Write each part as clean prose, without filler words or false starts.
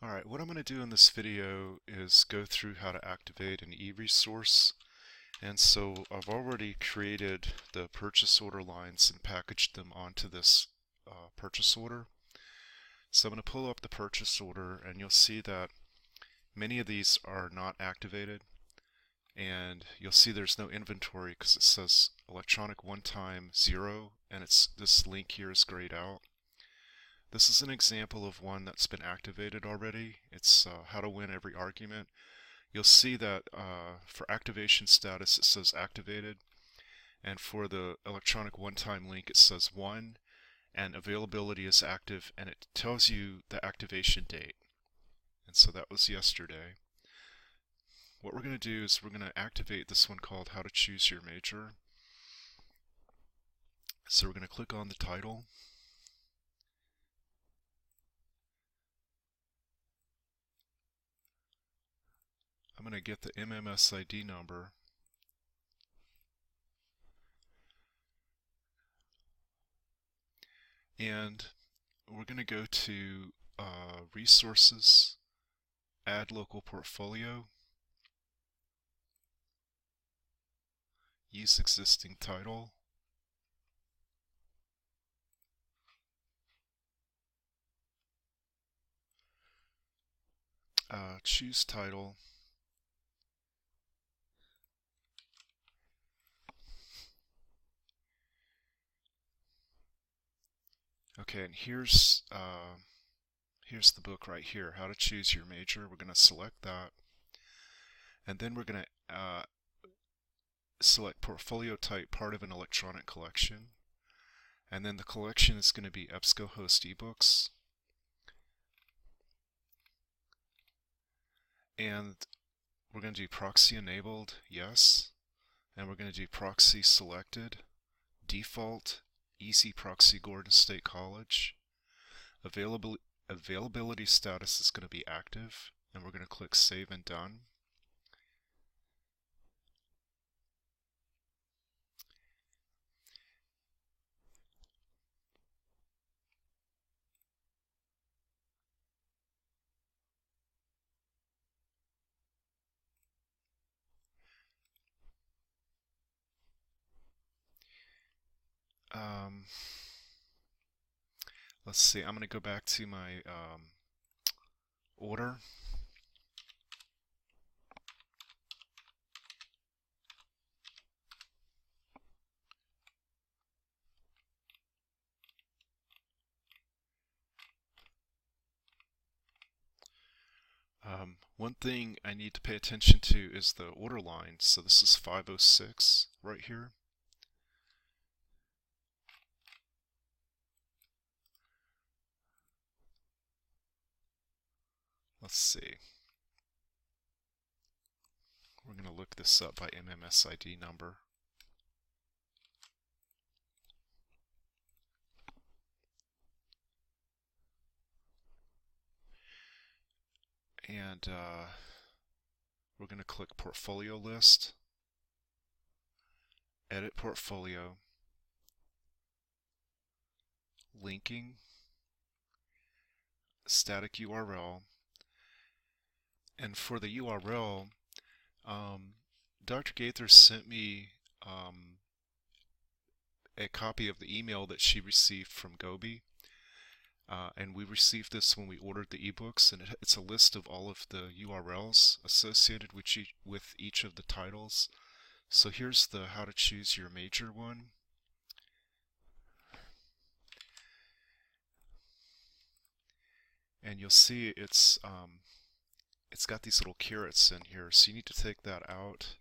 Alright, what I'm going to do in this video is go through how to activate an e-resource. And so I've already created the purchase order lines and packaged them onto this purchase order. So I'm going to pull up the purchase order and you'll see that many of these are not activated. And you'll see there's no inventory because it says electronic one time 0 and this link here is grayed out. This is an example of one that's been activated already. It's how to win every argument. You'll see that for activation status it says activated, and for the electronic one-time link it says 1, and availability is active, and it tells you the activation date. And so that was yesterday. What we're going to do is we're going to activate this one called How to Choose Your Major. So we're going to click on the title. I'm going to get the MMSID number. And we're going to go to Resources, Add Local Portfolio, Use Existing Title, choose title, okay, and here's the book right here, How to Choose Your Major. We're going to select that, and then we're going to select portfolio type, part of an electronic collection, and then the collection is going to be EBSCOhost ebooks, and we're going to do proxy enabled, yes, and we're going to do proxy selected, default, easy proxy Gordon State College. Availability status is going to be active, and we're going to click Save and Done. Let's see, I'm going to go back to my order. One thing I need to pay attention to is the order line. So this is 506 right here. Let's see. We're going to look this up by MMSID number. And we're going to click Portfolio List, Edit Portfolio, Linking, Static URL, and for the URL, Dr. Gaither sent me a copy of the email that she received from Gobi. And we received this when we ordered the ebooks, and it's a list of all of the URLs associated with each of the titles. So here's the How to Choose Your Major one. And you'll see it's got these little carets in here, so you need to take that out.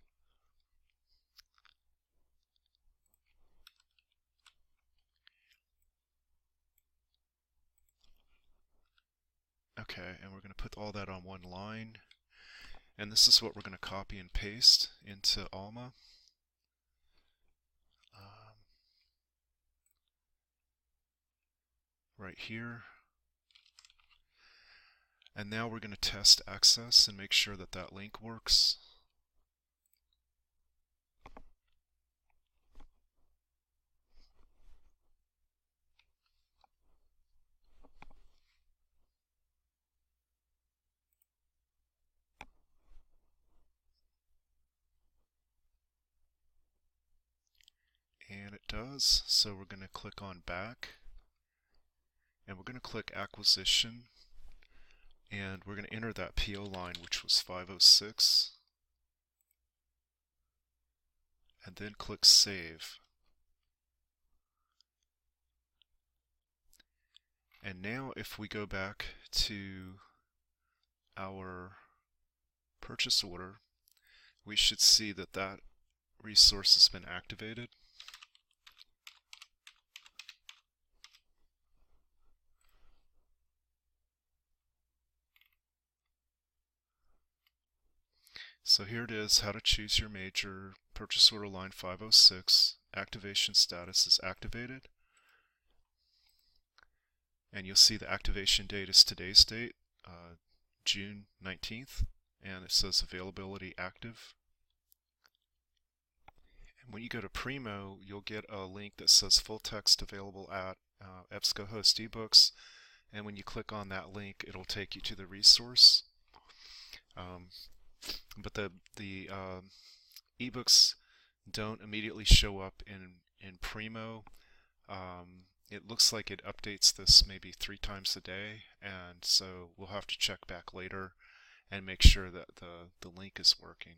Okay, and we're going to put all that on one line. And this is what we're going to copy and paste into Alma. Right here. And now we're going to test access and make sure that that link works. does. So we're going to click on back, and we're going to click acquisition, and we're going to enter that PO line, which was 506, and then click save. And now if we go back to our purchase order, we should see that that resource has been activated. So here it is, how to choose your major, purchase order line 506, activation status is activated. And you'll see the activation date is today's date, June 19th, and it says availability active. And when you go to Primo, you'll get a link that says full text available at EBSCOhost ebooks, and when you click on that link, it'll take you to the resource. But the ebooks don't immediately show up in Primo. It looks like it updates this maybe 3 times a day, and so we'll have to check back later and make sure that the link is working.